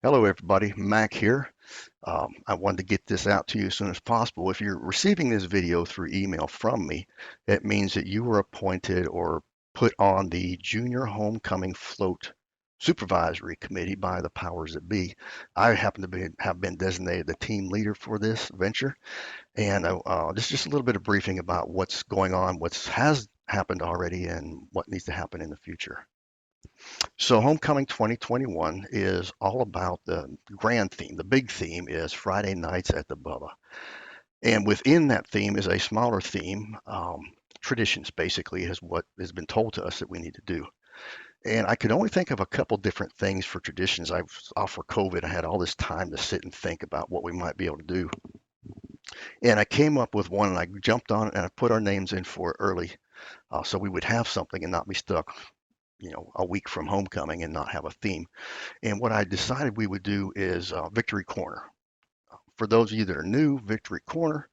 Hello, everybody. Mac here. I wanted to get this out to you as soon as possible. If you're receiving this video through email from me, it means that you were appointed or put on the Junior Homecoming Float Supervisory Committee by the powers that be. I happen to have been designated the team leader for this venture, and this is just a little bit of briefing about what's going on, what has happened already, and what needs to happen in the future. So Homecoming 2021 is all about the grand theme. The big theme is Friday nights at the Bubba. And within that theme is a smaller theme. Traditions basically is what has been told to us that we need to do. And I could only think of a couple different things for traditions. I was off for COVID. I had all this time to sit and think about what we might be able to do. And I came up with one and I jumped on it and I put our names in for it early so we would have something and not be stuck, a week from homecoming and not have a theme. And what I decided we would do is Victory Corner. For those of you that are new, Victory Corner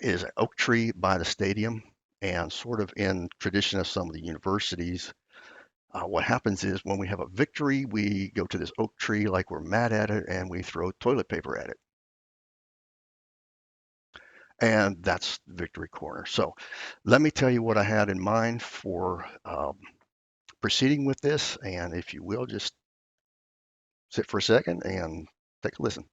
is an oak tree by the stadium. And sort of in tradition of some of the universities, what happens is when we have a victory, we go to this oak tree like we're mad at it and we throw toilet paper at it. And that's Victory Corner. So let me tell you what I had in mind for proceeding with this. And if you will, just sit for a second and take a listen.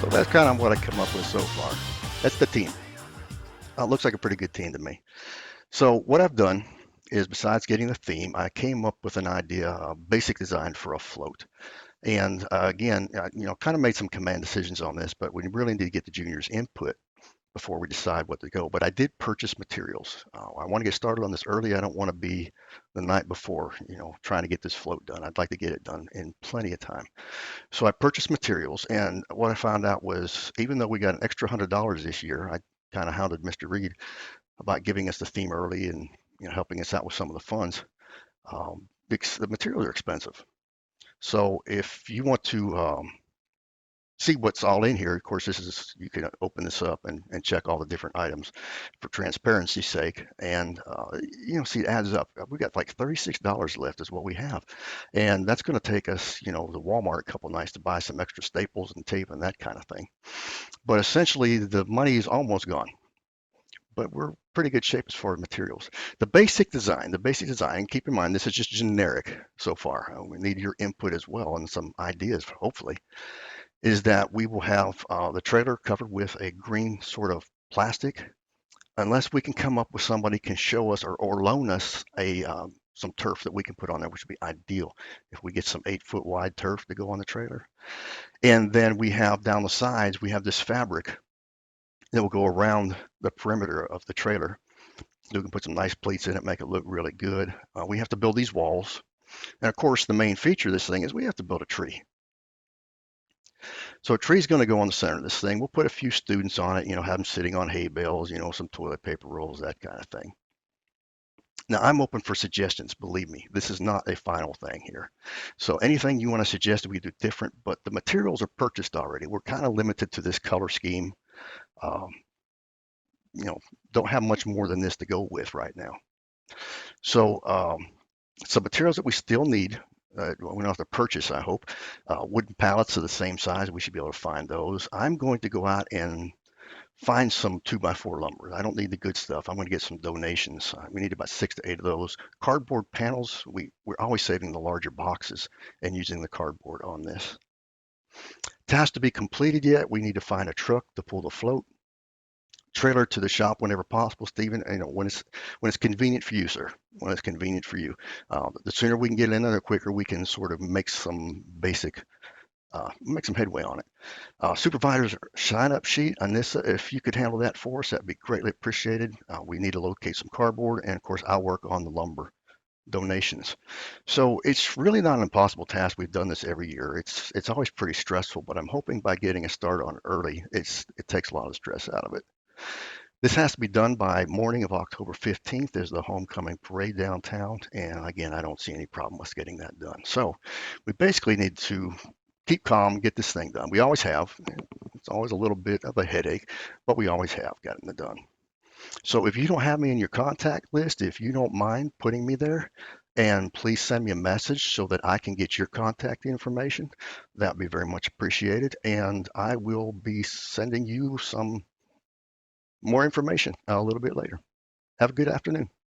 So that's kind of what I come up with so far. That's the team. Looks like a pretty good team to me. So what I've done is besides getting the theme, I came up with an idea, a basic design for a float. And again, kind of made some command decisions on this, but we really need to get the juniors' input before we decide what to go. But I did purchase materials. I want to get started on this early. I don't want to be the night before, trying to get this float done. I'd like to get it done in plenty of time. So I purchased materials, and what I found out was even though we got an extra $100 this year, I kind of hounded Mr. Reed about giving us the theme early and helping us out with some of the funds. Because the materials are expensive. So if you want to see what's all in here, of course, you can open this up and check all the different items for transparency's sake. And see, it adds up. We got like $36 left is what we have, and that's going to take us, to Walmart a couple nights to buy some extra staples and tape and that kind of thing. But essentially, the money is almost gone. But we're pretty good shape as far as materials. The basic design, keep in mind, this is just generic so far. We need your input as well and some ideas, hopefully, is that we will have the trailer covered with a green sort of plastic, unless we can come up with somebody can show us or loan us some turf that we can put on there, which would be ideal if we get some 8 foot wide turf to go on the trailer. And then we have down the sides, we have this fabric that will go around the perimeter of the trailer. We can put some nice pleats in it, make it look really good. We have to build these walls. And of course, the main feature of this thing is we have to build a tree. So a tree is going to go on the center of this thing. We'll put a few students on it, have them sitting on hay bales, some toilet paper rolls, that kind of thing. Now, I'm open for suggestions. Believe me, this is not a final thing here. So anything you want to suggest we do different, but the materials are purchased already. We're kind of limited to this color scheme. Um, don't have much more than this to go with right now. So some materials that we still need. we don't have to purchase, I hope. Wooden pallets are the same size. We should be able to find those. I'm going to go out and find some 2x4 lumber. I don't need the good stuff. I'm going to get some donations. We need about 6 to 8 of those. Cardboard panels, we're always saving the larger boxes and using the cardboard on this. Task to be completed yet. We need to find a truck to pull the float. Trailer to the shop whenever possible, Stephen. When it's convenient for you, sir. When it's convenient for you. The sooner we can get in there, the quicker we can sort of make some headway on it. Supervisor's sign-up sheet, Anissa, if you could handle that for us, that'd be greatly appreciated. We need to locate some cardboard, and of course, I'll work on the lumber donations. So it's really not an impossible task. We've done this every year. It's always pretty stressful, but I'm hoping by getting a start on it early, it takes a lot of stress out of it. This has to be done by morning of October 15th. There's the homecoming parade downtown, and again, I don't see any problem with getting that done. So we basically need to keep calm, get this thing done. We always have. It's always a little bit of a headache, but we always have gotten it done. So if you don't have me in your contact list, if you don't mind putting me there, and please send me a message so that I can get your contact information. That would be very much appreciated. And I will be sending you some more information a little bit later. Have a good afternoon.